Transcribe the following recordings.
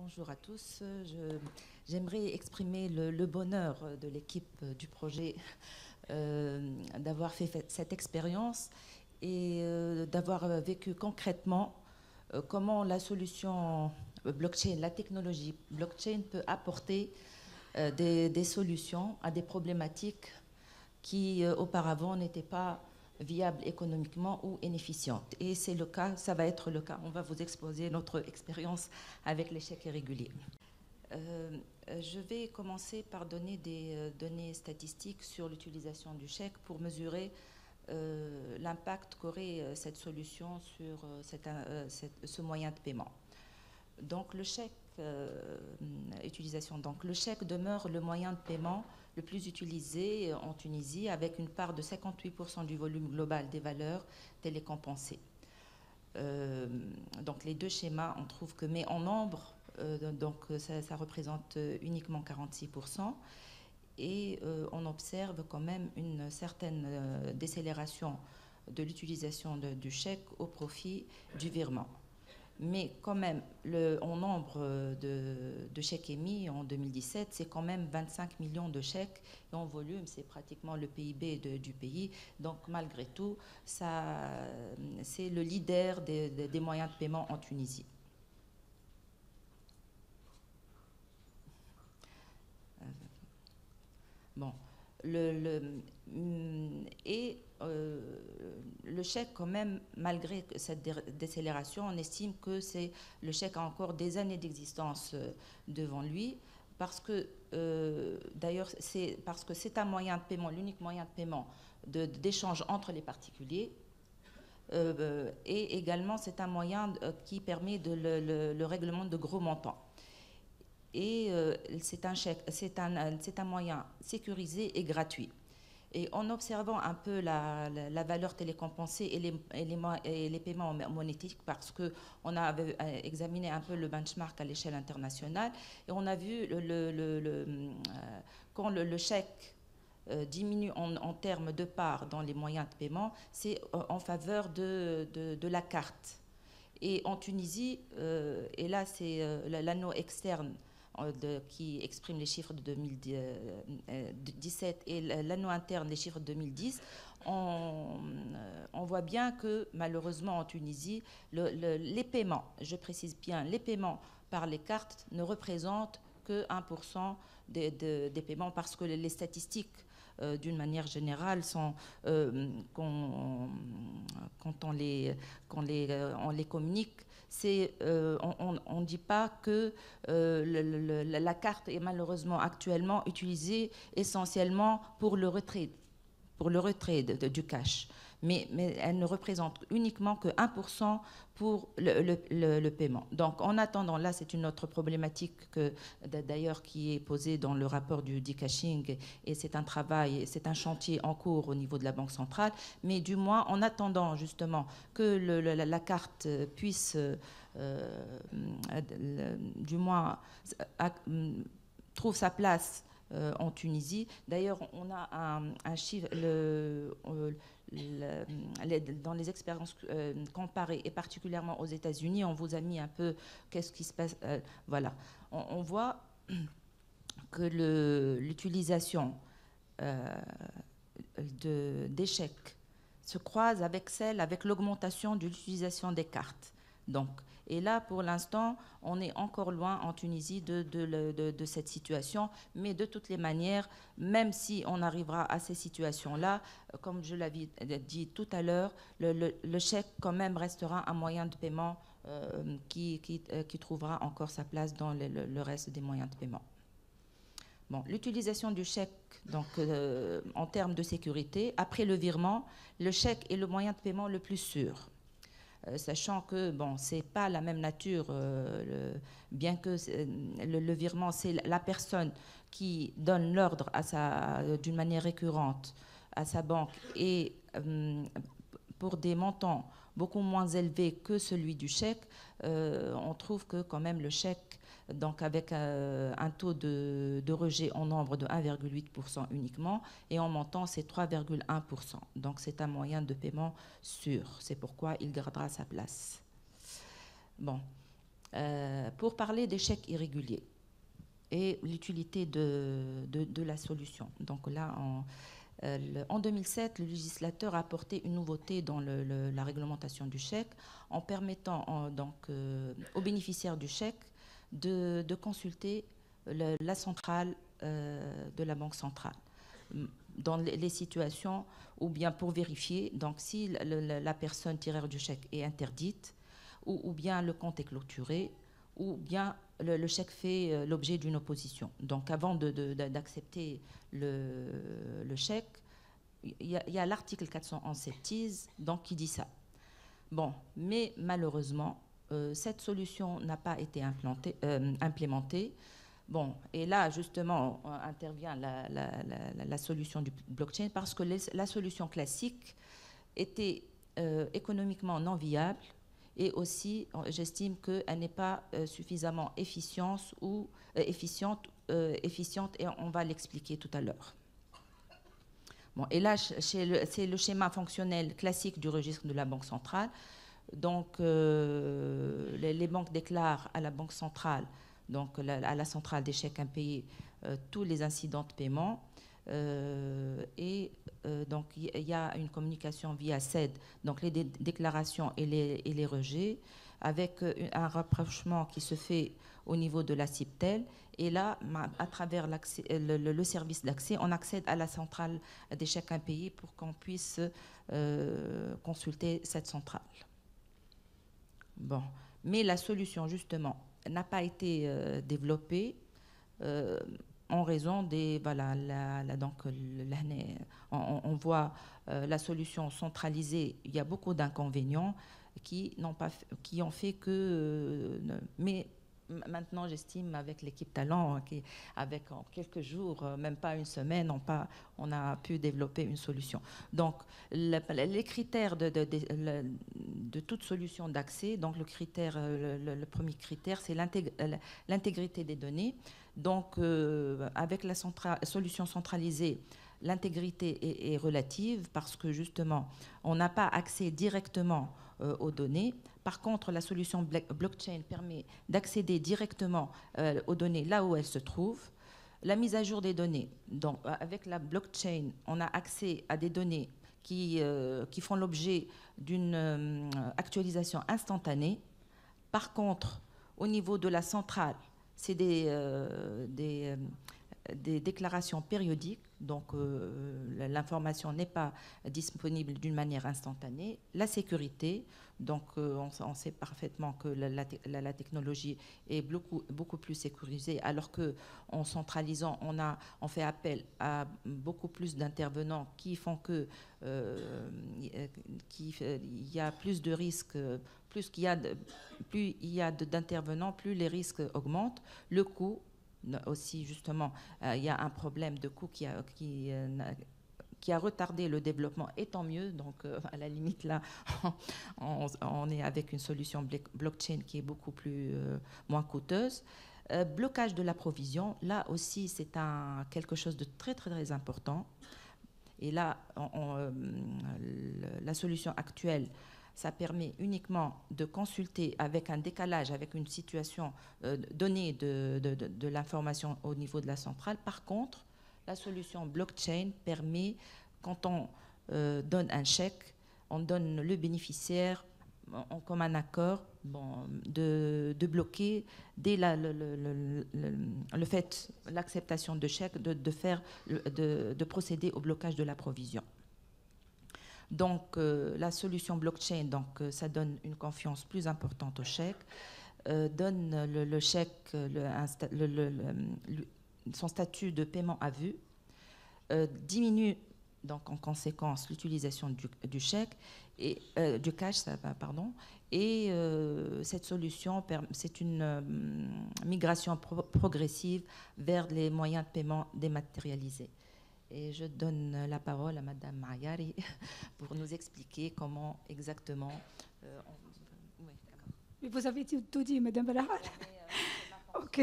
Bonjour à tous. J'aimerais exprimer le bonheur de l'équipe du projet d'avoir fait cette expérience et d'avoir vécu concrètement comment la solution blockchain, la technologie blockchain peut apporter des solutions à des problématiques qui auparavant n'étaient pas viables économiquement ou inefficientes. Et c'est le cas, ça va être le cas. On va vous exposer notre expérience avec les chèques irréguliers. Je vais commencer par donner des données statistiques sur l'utilisation du chèque pour mesurer l'impact qu'aurait cette solution sur ce moyen de paiement. Donc le chèque, donc le chèque demeure le moyen de paiement le plus utilisé en Tunisie, avec une part de 58% du volume global des valeurs télécompensées. Donc les deux schémas, on trouve que, mais en nombre, donc ça représente uniquement 46%, et on observe quand même une certaine décélération de l'utilisation du chèque au profit du virement. Mais quand même, en nombre de chèques émis en 2017, c'est quand même 25 millions de chèques. Et en volume, c'est pratiquement le PIB du pays. Donc malgré tout, c'est le leader des moyens de paiement en Tunisie. Bon. Le chèque, quand même, malgré cette décélération, on estime que le chèque a encore des années d'existence devant lui, parce que, d'ailleurs, parce que c'est un moyen de paiement, l'unique moyen de paiement d'échange entre les particuliers, et également c'est un moyen qui permet le règlement de gros montants. Et c'est un moyen sécurisé et gratuit. Et en observant un peu la valeur télécompensée et les paiements monétiques, parce qu'on a examiné un peu le benchmark à l'échelle internationale, et on a vu quand le chèque diminue en termes de part dans les moyens de paiement, c'est en faveur de la carte. Et en Tunisie, et là c'est l'anneau externe qui exprime les chiffres de 2017 et l'anneau interne, les chiffres de 2010, on voit bien que malheureusement en Tunisie, les paiements, je précise bien, les paiements par les cartes ne représentent que 1% des paiements, parce que les statistiques d'une manière générale sont, quand on les communique, on ne dit pas que la carte est malheureusement actuellement utilisée essentiellement pour le retrait du cash. Mais elle ne représente uniquement que 1% pour le paiement. Donc en attendant, là c'est une autre problématique d'ailleurs qui est posée dans le rapport du decashing, et c'est un travail, c'est un chantier en cours au niveau de la Banque centrale, mais du moins en attendant justement que la carte puisse du moins trouve sa place en Tunisie. D'ailleurs, on a un chiffre, dans les expériences comparées, et particulièrement aux États-Unis, on vous a mis un peu qu'est-ce qui se passe. Voilà, on voit que l'utilisation des chèques se croise avec l'augmentation de l'utilisation des cartes. Donc, et là, pour l'instant, on est encore loin en Tunisie de cette situation. Mais de toutes les manières, même si on arrivera à ces situations-là, comme je l'avais dit tout à l'heure, le chèque quand même restera un moyen de paiement qui trouvera encore sa place dans le reste des moyens de paiement. Bon, l'utilisation du chèque, donc, en termes de sécurité, après le virement, le chèque est le moyen de paiement le plus sûr. Sachant que bon, c'est pas la même nature, bien que le virement, c'est la personne qui donne l'ordre d'une manière récurrente à sa banque, et pour des montants beaucoup moins élevés que celui du chèque, on trouve que quand même le chèque, donc avec un taux de rejet en nombre de 1,8% uniquement, et en montant c'est 3,1%. Donc c'est un moyen de paiement sûr. C'est pourquoi il gardera sa place. Bon. pour parler des chèques irréguliers et l'utilité de la solution. Donc là, en 2007, le législateur a apporté une nouveauté dans la réglementation du chèque en permettant aux bénéficiaires du chèque de consulter la centrale de la Banque centrale dans les situations ou bien pour vérifier donc, si la personne tireur du chèque est interdite ou bien le compte est clôturé ou bien le chèque fait l'objet d'une opposition. Donc avant d'accepter le chèque, il y a l'article 411 septies donc, qui dit ça. Bon, mais malheureusement, cette solution n'a pas été implémentée. Bon, et là, justement, intervient la solution du blockchain parce que la solution classique était économiquement non viable et aussi, j'estime qu'elle n'est pas suffisamment efficiente et on va l'expliquer tout à l'heure. Bon, et là, c'est le schéma fonctionnel classique du registre de la Banque centrale. Donc, les banques déclarent à la Banque centrale, donc à la centrale des chèques impayés, tous les incidents de paiement. Donc, il y a une communication via CED, donc les déclarations et les rejets, avec un rapprochement qui se fait au niveau de la CIPTEL. Et là, à travers le service d'accès, on accède à la centrale des chèques impayés pour qu'on puisse consulter cette centrale. Bon. Mais la solution, justement, n'a pas été développée en raison des... Voilà, on voit la solution centralisée. Il y a beaucoup d'inconvénients qui ont fait que... mais maintenant, j'estime, avec l'équipe Talent, avec en quelques jours, même pas une semaine, on a pu développer une solution. Donc, les critères de toute solution d'accès, donc le premier critère, c'est l'intégrité des données. Donc, avec la solution centralisée, l'intégrité est relative parce que, justement, on n'a pas accès directement aux données. Par contre, la solution blockchain permet d'accéder directement aux données là où elles se trouvent. La mise à jour des données. Donc, avec la blockchain, on a accès à des données qui font l'objet d'une actualisation instantanée. Par contre, au niveau de la centrale, c'est des déclarations périodiques, donc l'information n'est pas disponible d'une manière instantanée. La sécurité, donc on sait parfaitement que la technologie est beaucoup plus sécurisée, alors qu'en centralisant, on fait appel à beaucoup plus d'intervenants qui font que il y a plus de risques, plus il y a d'intervenants, plus les risques augmentent. Le coût aussi, justement, il y a un problème de coût qui a retardé le développement, et tant mieux. Donc, à la limite, là, on est avec une solution blockchain qui est beaucoup moins coûteuse. Blocage de l'approvision, là aussi, c'est quelque chose de très, très, très important. Et là, la solution actuelle, ça permet uniquement de consulter avec un décalage, avec une situation donnée de l'information au niveau de la centrale. Par contre, la solution blockchain permet, quand on donne un chèque, on donne le bénéficiaire comme un accord de bloquer dès l'acceptation de chèque, de procéder au blocage de la provision. Donc, la solution blockchain, donc, ça donne une confiance plus importante au chèque, donne le chèque son statut de paiement à vue, diminue donc en conséquence l'utilisation du chèque et du cash, pardon. Et cette solution, c'est une migration progressive vers les moyens de paiement dématérialisés. Et je donne la parole à Madame Mayari pour nous expliquer comment exactement... Oui, vous avez tout dit, Madame Balahal. OK.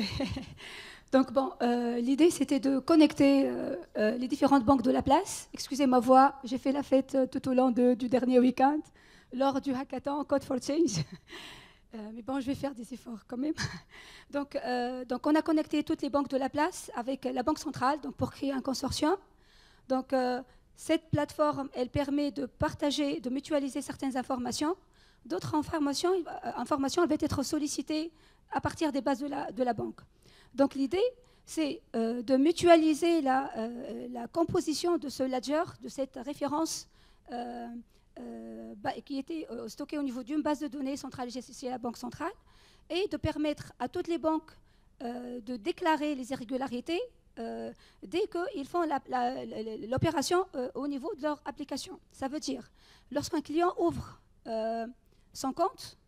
Donc, bon, l'idée, c'était de connecter les différentes banques de la place. Excusez ma voix, j'ai fait la fête tout au long du dernier week-end, lors du hackathon Code for Change. Mais bon, je vais faire des efforts quand même. Donc, on a connecté toutes les banques de la place avec la Banque centrale donc pour créer un consortium. Donc, cette plateforme, elle permet de partager, de mutualiser certaines informations. D'autres informations vont être sollicitées à partir des bases de la banque. Donc, l'idée, c'est de mutualiser la composition de ce ledger, de cette référence qui était stockée au niveau d'une base de données centralisée chez la Banque centrale, et de permettre à toutes les banques de déclarer les irrégularités dès qu'ils font l'opération au niveau de leur application. Ça veut dire, lorsqu'un client ouvre son compte,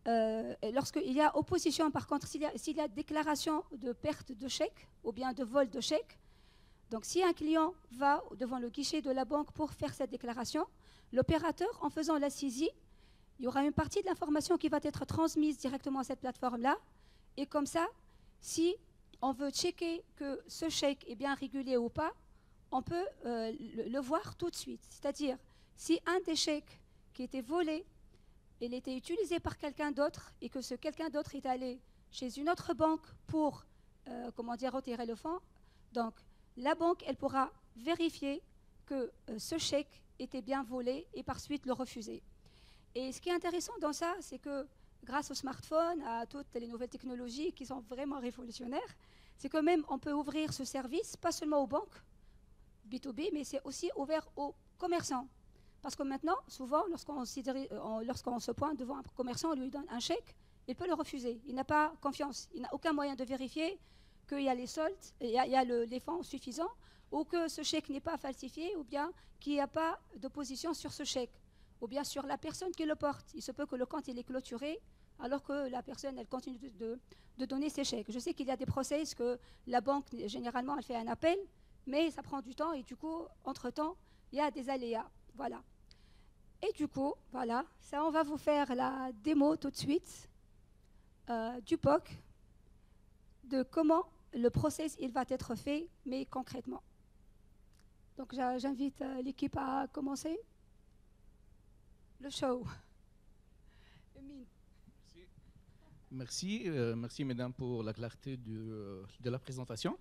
lorsqu'il y a opposition, par contre, s'il y a déclaration de perte de chèque ou bien de vol de chèque, donc si un client va devant le guichet de la banque pour faire cette déclaration, l'opérateur, en faisant la saisie, il y aura une partie de l'information qui va être transmise directement à cette plateforme-là. Et comme ça, si on veut checker que ce chèque est bien régulé ou pas, on peut le voir tout de suite. C'est-à-dire, si un des chèques qui était volé, il était utilisé par quelqu'un d'autre et que ce quelqu'un d'autre est allé chez une autre banque pour retirer le fonds, donc la banque, elle pourra vérifier que ce chèque était bien volé et par suite le refuser. Et ce qui est intéressant dans ça, c'est que grâce au smartphone, à toutes les nouvelles technologies qui sont vraiment révolutionnaires, c'est que même on peut ouvrir ce service, pas seulement aux banques, B2B, mais c'est aussi ouvert aux commerçants. Parce que maintenant, souvent, lorsqu'on se pointe devant un commerçant, on lui donne un chèque, il peut le refuser. Il n'a pas confiance. Il n'a aucun moyen de vérifier qu'il y a les soldes, il y a les fonds suffisants, ou que ce chèque n'est pas falsifié, ou bien qu'il n'y a pas d'opposition sur ce chèque, ou bien sur la personne qui le porte. Il se peut que le compte il est clôturé, alors que la personne elle continue de donner ses chèques. Je sais qu'il y a des process que la banque, généralement, elle fait un appel, mais ça prend du temps, et du coup, entre-temps, il y a des aléas. Voilà. Et du coup, voilà, ça, on va vous faire la démo tout de suite du POC, de comment le process il va être fait, mais concrètement. Donc j'invite l'équipe à commencer le show. Merci mesdames pour la clarté de la présentation.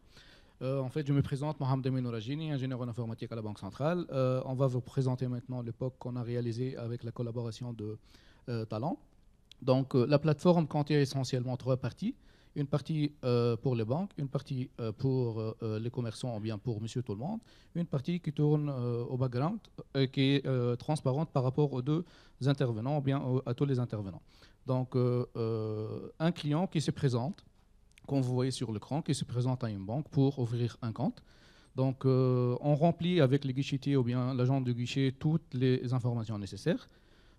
En fait, je me présente, Mohamed Amin Nourajini, ingénieur en informatique à la Banque centrale. On va vous présenter maintenant le POC qu'on a réalisé avec la collaboration de Talent. Donc, la plateforme contient essentiellement 3 parties. Une partie pour les banques, une partie pour les commerçants ou bien pour monsieur tout le monde, une partie qui tourne au background, qui est transparente par rapport aux 2 intervenants ou bien à tous les intervenants. Donc, un client qui se présente, qu'on vous voyez sur l'écran, qui se présente à une banque pour ouvrir un compte. Donc, on remplit avec le guichetier ou bien l'agent de guichet toutes les informations nécessaires.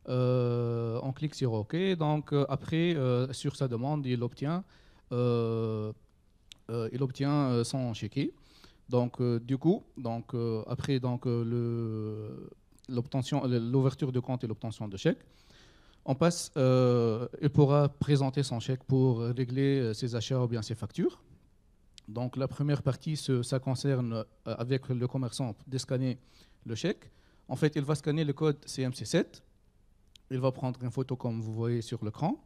On clique sur OK. Donc, après, sur sa demande, il obtient son chéquier. Donc, du coup, après l'ouverture de compte et l'obtention de chèque, on passe, il pourra présenter son chèque pour régler ses achats ou bien ses factures. Donc la première partie, ça concerne avec le commerçant de scanner le chèque. En fait, il va scanner le code CMC7. Il va prendre une photo comme vous voyez sur l'écran.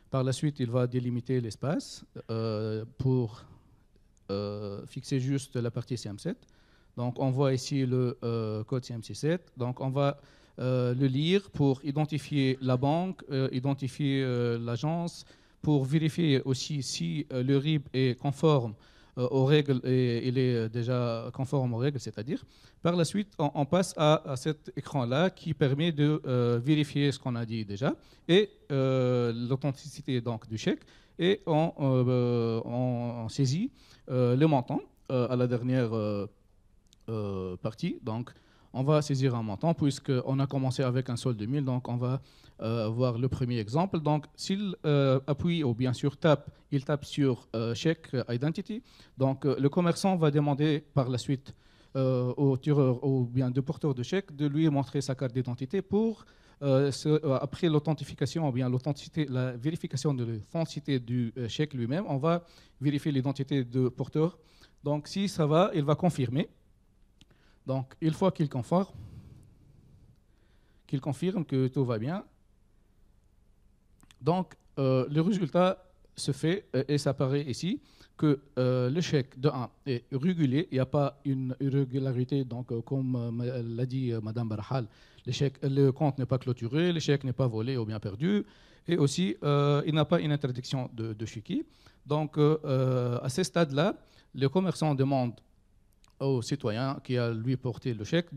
Par la suite, il va délimiter l'espace pour fixer juste la partie CM7. Donc on voit ici le code CMC7. Donc on va le lire pour identifier la banque, identifier l'agence, pour vérifier aussi si le RIB est conforme aux règles et il est déjà conforme aux règles, c'est-à-dire. Par la suite, on passe à cet écran-là qui permet de vérifier ce qu'on a dit déjà et l'authenticité donc du chèque, et on saisit le montant à la dernière partie. Donc, on va saisir un montant puisqu'on a commencé avec un solde de 1000. Donc, on va voir le premier exemple. Donc, s'il appuie ou bien sûr il tape sur Check Identity. Donc, le commerçant va demander par la suite au tireur ou bien de porteur de chèque de lui montrer sa carte d'identité pour, après l'authentification ou bien la vérification de l'authenticité du chèque lui-même, on va vérifier l'identité de porteur. Donc, si ça va, il va confirmer. Donc, une fois qu'il confirme que tout va bien, Donc, le résultat se fait, et ça paraît ici, que le chèque de 1 est régulé, il n'y a pas une irrégularité, donc comme l'a dit Madame Barahal, le compte n'est pas clôturé, le chèque n'est pas volé ou bien perdu, et aussi il n'a pas une interdiction de chéquier. Donc à ce stade-là, le commerçant demande au citoyen qui a lui porté le chèque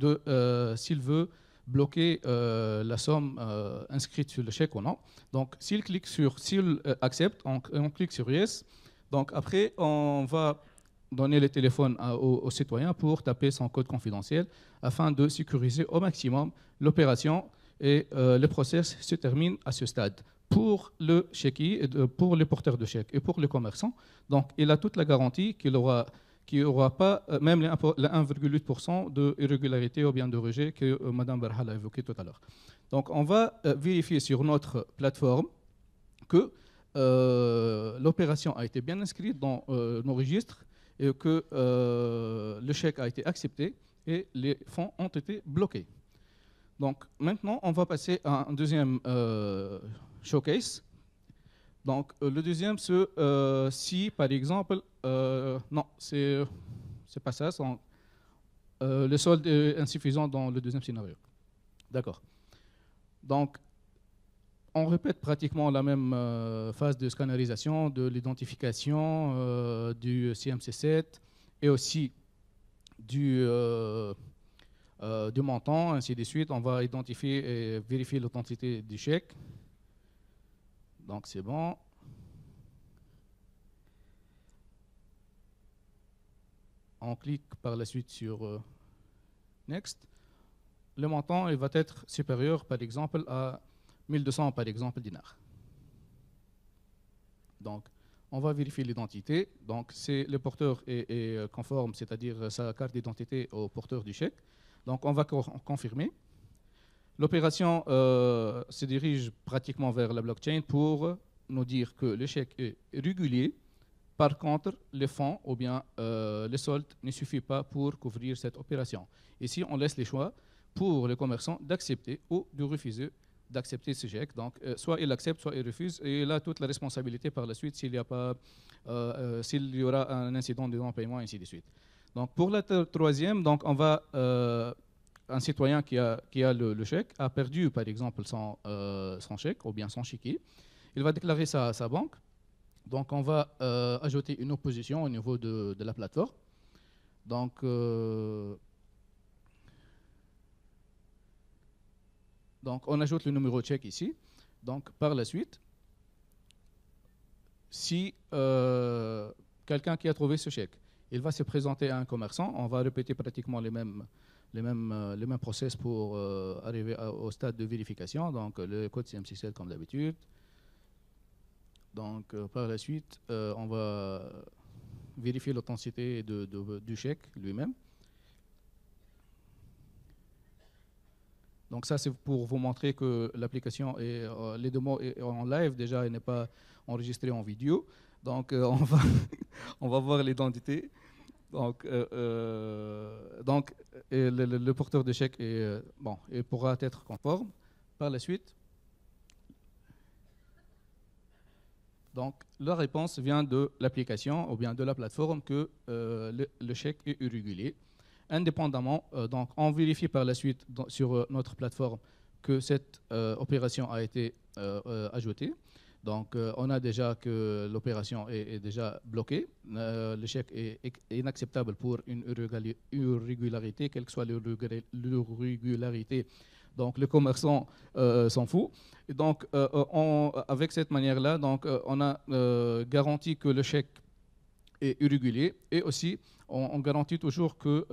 s'il veut bloquer la somme inscrite sur le chèque ou non. Donc s'il accepte, on clique sur Yes. Donc après, on va donner le téléphone au citoyen pour taper son code confidentiel afin de sécuriser au maximum l'opération et le process se termine à ce stade. Pour le chéquier, pour le porteur de chèque et pour le commerçant, donc il a toute la garantie qu'il aura pas même les 1,8% de irrégularité ou bien de rejet que Mme Barhal a évoqué tout à l'heure. Donc on va vérifier sur notre plateforme que l'opération a été bien inscrite dans nos registres et que le chèque a été accepté et les fonds ont été bloqués. Donc maintenant, on va passer à un deuxième showcase. Donc le deuxième, c'est si par exemple, non, c'est pas ça, le solde est insuffisant dans le deuxième scénario. D'accord. Donc on répète pratiquement la même phase de scannerisation, de l'identification du CMC7 et aussi du montant, ainsi de suite. On va identifier et vérifier l'authenticité du chèque. Donc c'est bon. On clique par la suite sur Next. Le montant il va être supérieur, par exemple, à 1200 par exemple dinars. Donc, on va vérifier l'identité. Donc, le porteur est conforme, c'est-à-dire sa carte d'identité au porteur du chèque. Donc, on va confirmer. L'opération se dirige pratiquement vers la blockchain pour nous dire que le chèque est régulier. Par contre, les fonds ou bien les soldes ne suffisent pas pour couvrir cette opération. Ici, on laisse les choix pour les commerçants d'accepter ou de refuser d'accepter ce chèque. Donc, soit il accepte, soit il refuse. Et il a toute la responsabilité par la suite s'il y y aura un incident de non-paiement, et ainsi de suite. Donc, pour la troisième, donc, on va, un citoyen qui a le chèque a perdu, par exemple, son chèque ou bien son chéquier. Il va déclarer ça à sa banque. Donc, on va ajouter une opposition au niveau de la plateforme. Donc, on ajoute le numéro de chèque ici. Donc, par la suite, si quelqu'un qui a trouvé ce chèque, il va se présenter à un commerçant, on va répéter pratiquement les mêmes process pour arriver au stade de vérification. Donc, le code CMC7 comme d'habitude. Donc, par la suite, on va vérifier l'authenticité du chèque lui-même. Donc ça, c'est pour vous montrer que l'application est les démos est en live déjà, elle n'est pas enregistrée en vidéo. Donc on va voir l'identité. Donc le porteur de chèque il pourra être conforme. Par la suite, donc la réponse vient de l'application ou bien de la plateforme que le chèque est irrégulier. Indépendamment, donc on vérifie par la suite sur notre plateforme que cette opération a été ajoutée. Donc on a déjà que l'opération est déjà bloquée. Le chèque est inacceptable pour une irrégularité, quelle que soit l'irrégularité. Donc le commerçant s'en fout. Et donc avec cette manière-là, donc on a garanti que le chèque est irrégulier et aussi on garantit toujours que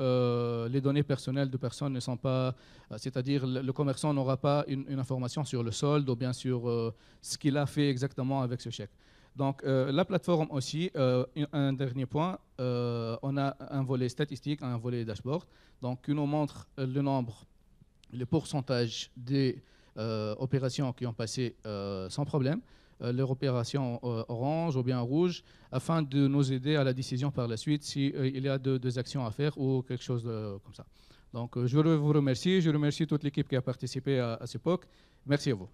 les données personnelles de personnes ne sont pas, c'est-à-dire le commerçant n'aura pas une information sur le solde ou bien sur ce qu'il a fait exactement avec ce chèque. Donc la plateforme aussi, un dernier point, on a un volet statistique, un volet dashboard, donc qui nous montre le pourcentage des opérations qui ont passé sans problème, leur opération orange ou bien rouge, afin de nous aider à la décision par la suite s'il y a des actions à faire ou quelque chose comme ça. Donc je vous remercie, je remercie toute l'équipe qui a participé à ce POC. Merci à vous.